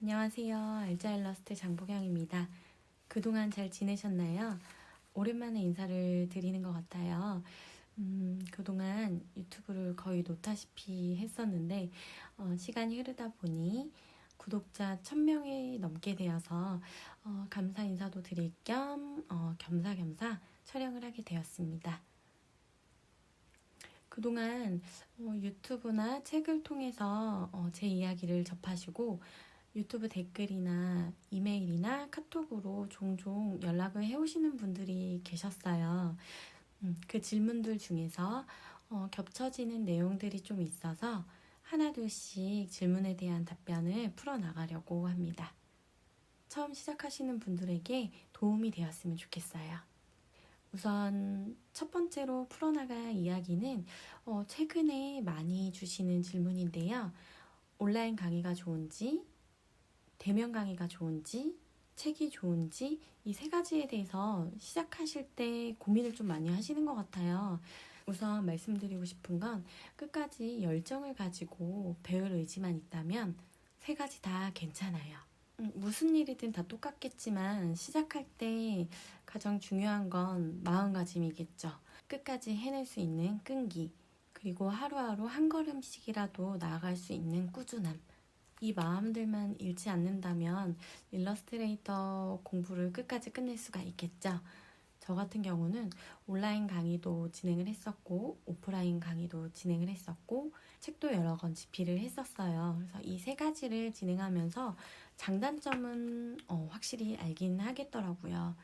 안녕하세요. 알자일러스트 장보경입니다. 그동안 잘 지내셨나요? 오랜만에 인사를 드리는 것 같아요. 그동안 유튜브를 거의 놓다시피 했었는데 시간이 흐르다 보니 구독자 1000명이 넘게 되어서 감사 인사도 드릴 겸 겸사겸사 촬영을 하게 되었습니다. 그동안 유튜브나 책을 통해서 제 이야기를 접하시고 유튜브 댓글이나 이메일이나 카톡으로 종종 연락을 해오시는 분들이 계셨어요. 그 질문들 중에서 겹쳐지는 내용들이 좀 있어서 하나둘씩 질문에 대한 답변을 풀어나가려고 합니다. 처음 시작하시는 분들에게 도움이 되었으면 좋겠어요. 우선 첫 번째로 풀어나갈 이야기는 최근에 많이 주시는 질문인데요. 온라인 강의가 좋은지, 대면 강의가 좋은지, 책이 좋은지 이 세 가지에 대해서 시작하실 때 고민을 좀 많이 하시는 것 같아요. 우선 말씀드리고 싶은 건 끝까지 열정을 가지고 배울 의지만 있다면 세 가지 다 괜찮아요. 무슨 일이든 다 똑같겠지만 시작할 때 가장 중요한 건 마음가짐이겠죠. 끝까지 해낼 수 있는 끈기, 그리고 하루하루 한 걸음씩이라도 나아갈 수 있는 꾸준함. 이 마음들만 잃지 않는다면 일러스트레이터 공부를 끝까지 끝낼 수가 있겠죠. 저 같은 경우는 온라인 강의도 진행을 했었고 오프라인 강의도 진행을 했었고 책도 여러 권 집필을 했었어요. 그래서 이 세 가지를 진행하면서 장단점은 확실히 알긴 하겠더라고요.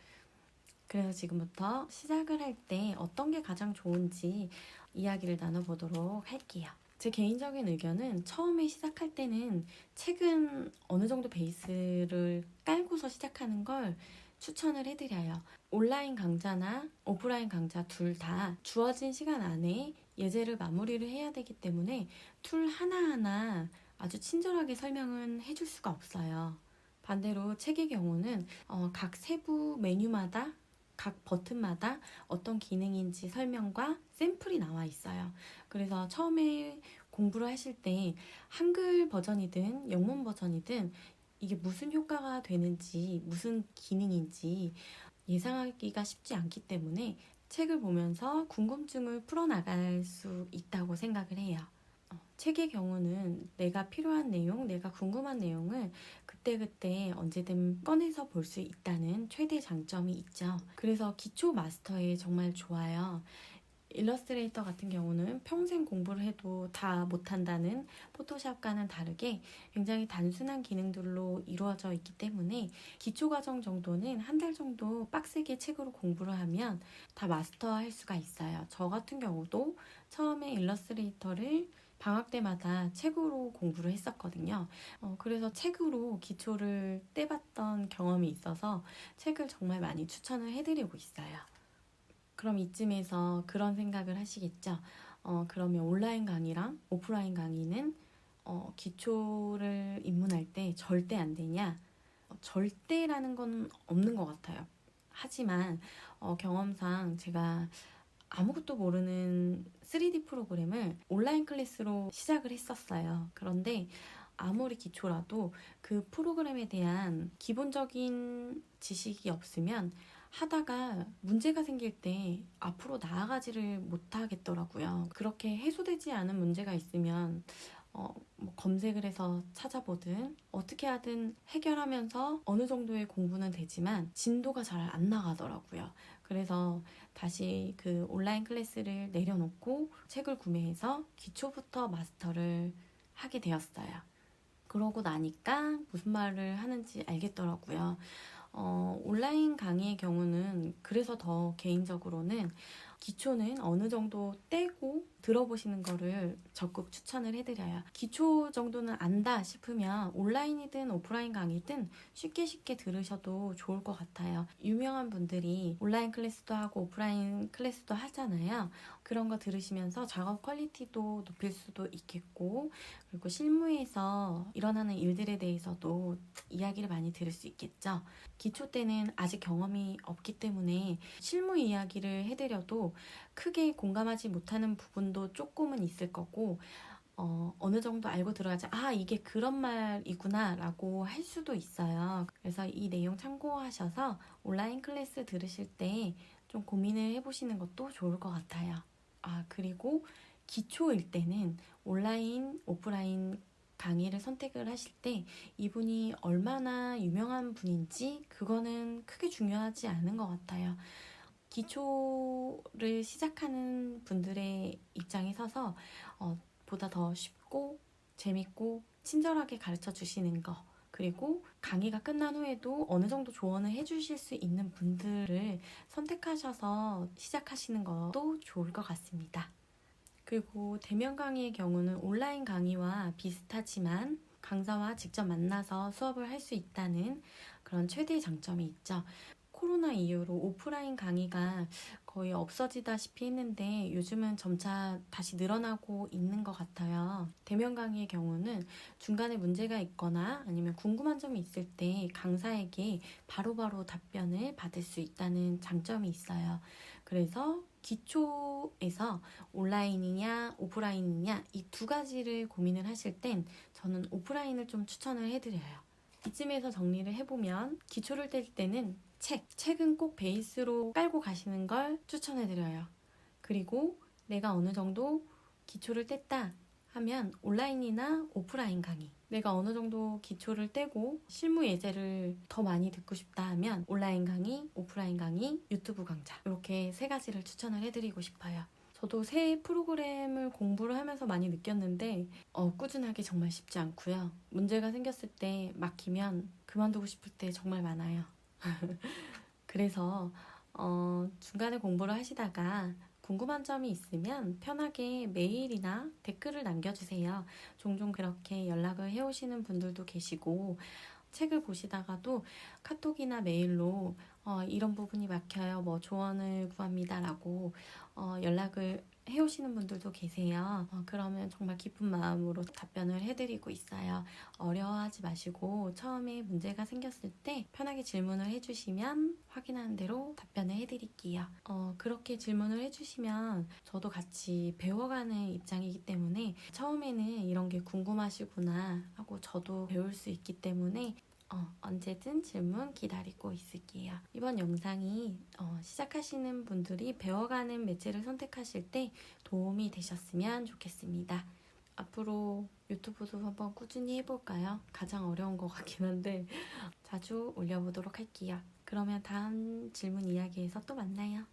그래서 지금부터 시작을 할 때 어떤 게 가장 좋은지 이야기를 나눠보도록 할게요. 제 개인적인 의견은 처음에 시작할 때는 책은 어느 정도 베이스를 깔고서 시작하는 걸 추천을 해드려요. 온라인 강좌나 오프라인 강좌 둘 다 주어진 시간 안에 예제를 마무리를 해야 되기 때문에 툴 하나하나 아주 친절하게 설명은 해줄 수가 없어요. 반대로 책의 경우는 각 세부 메뉴마다 각 버튼마다 어떤 기능인지 설명과 샘플이 나와 있어요. 그래서 처음에 공부를 하실 때 한글 버전이든 영문 버전이든 이게 무슨 효과가 되는지 무슨 기능인지 예상하기가 쉽지 않기 때문에 책을 보면서 궁금증을 풀어나갈 수 있다고 생각을 해요. 책의 경우는 내가 필요한 내용, 내가 궁금한 내용을 그때그때 언제든 꺼내서 볼 수 있다는 최대 장점이 있죠. 그래서 기초 마스터에 정말 좋아요. 일러스트레이터 같은 경우는 평생 공부를 해도 다 못한다는 포토샵과는 다르게 굉장히 단순한 기능들로 이루어져 있기 때문에 기초 과정 정도는 한 달 정도 빡세게 책으로 공부를 하면 다 마스터할 수가 있어요. 저 같은 경우도 처음에 일러스트레이터를 방학 때마다 책으로 공부를 했었거든요. 그래서 책으로 기초를 떼봤던 경험이 있어서 책을 정말 많이 추천을 해드리고 있어요. 그럼 이쯤에서 그런 생각을 하시겠죠. 그러면 온라인 강의랑 오프라인 강의는 기초를 입문할 때 절대 안 되냐? 절대라는 건 없는 것 같아요. 하지만 경험상 제가 아무것도 모르는 3D 프로그램을 온라인 클래스로 시작을 했었어요. 그런데 아무리 기초라도 그 프로그램에 대한 기본적인 지식이 없으면 하다가 문제가 생길 때 앞으로 나아가지를 못하겠더라고요. 그렇게 해소되지 않은 문제가 있으면 뭐 검색을 해서 찾아보든 어떻게 하든 해결하면서 어느 정도의 공부는 되지만 진도가 잘 안 나가더라고요. 그래서 다시 그 온라인 클래스를 내려놓고 책을 구매해서 기초부터 마스터를 하게 되었어요. 그러고 나니까 무슨 말을 하는지 알겠더라고요. 온라인 강의의 경우는 그래서 더 개인적으로는 기초는 어느 정도 떼고 들어보시는 거를 적극 추천을 해드려요. 기초 정도는 안다 싶으면 온라인이든 오프라인 강의든 쉽게 들으셔도 좋을 것 같아요. 유명한 분들이 온라인 클래스도 하고 오프라인 클래스도 하잖아요. 그런 거 들으시면서 작업 퀄리티도 높일 수도 있겠고, 그리고 실무에서 일어나는 일들에 대해서도 이야기를 많이 들을 수 있겠죠. 기초 때는 아직 경험이 없기 때문에 실무 이야기를 해드려도 크게 공감하지 못하는 부분도 조금은 있을 거고, 어느 정도 알고 들어야지 아 이게 그런 말이구나 라고 할 수도 있어요. 그래서 이 내용 참고하셔서 온라인 클래스 들으실 때 좀 고민을 해보시는 것도 좋을 것 같아요. 아 그리고 기초일 때는 온라인, 오프라인 강의를 선택을 하실 때 이분이 얼마나 유명한 분인지 그거는 크게 중요하지 않은 것 같아요. 기초를 시작하는 분들의 입장에 서서 보다 더 쉽고 재밌고 친절하게 가르쳐 주시는 거, 그리고 강의가 끝난 후에도 어느 정도 조언을 해주실 수 있는 분들을 선택하셔서 시작하시는 것도 좋을 것 같습니다. 그리고 대면 강의의 경우는 온라인 강의와 비슷하지만 강사와 직접 만나서 수업을 할 수 있다는 그런 최대의 장점이 있죠. 코로나 이후로 오프라인 강의가 거의 없어지다시피 했는데 요즘은 점차 다시 늘어나고 있는 것 같아요. 대면 강의의 경우는 중간에 문제가 있거나 아니면 궁금한 점이 있을 때 강사에게 바로바로 답변을 받을 수 있다는 장점이 있어요. 그래서 기초에서 온라인이냐 오프라인이냐 이 두 가지를 고민을 하실 땐 저는 오프라인을 좀 추천을 해드려요. 이쯤에서 정리를 해보면 기초를 뗄 때는 책은 꼭 베이스로 깔고 가시는 걸 추천해드려요. 그리고 내가 어느 정도 기초를 뗐다 하면 온라인이나 오프라인 강의, 내가 어느 정도 기초를 떼고 실무 예제를 더 많이 듣고 싶다 하면 온라인 강의, 오프라인 강의, 유튜브 강좌 이렇게 세 가지를 추천을 해드리고 싶어요. 저도 새 프로그램을 공부를 하면서 많이 느꼈는데 꾸준하게 정말 쉽지 않고요. 문제가 생겼을 때 막히면 그만두고 싶을 때 정말 많아요. 그래서 중간에 공부를 하시다가 궁금한 점이 있으면 편하게 메일이나 댓글을 남겨주세요. 종종 그렇게 연락을 해오시는 분들도 계시고 책을 보시다가도 카톡이나 메일로 이런 부분이 막혀요. 뭐 조언을 구합니다. 라고 연락을 해오시는 분들도 계세요. 그러면 정말 기쁜 마음으로 답변을 해드리고 있어요. 어려워하지 마시고 처음에 문제가 생겼을 때 편하게 질문을 해주시면 확인하는 대로 답변을 해드릴게요. 그렇게 질문을 해주시면 저도 같이 배워가는 입장이기 때문에 처음에는 이런 게 궁금하시구나 하고 저도 배울 수 있기 때문에 언제든 질문 기다리고 있을게요. 이번 영상이 시작하시는 분들이 배워가는 매체를 선택하실 때 도움이 되셨으면 좋겠습니다. 앞으로 유튜브도 한번 꾸준히 해볼까요? 가장 어려운 것 같긴 한데 자주 올려보도록 할게요. 그러면 다음 질문 이야기에서 또 만나요.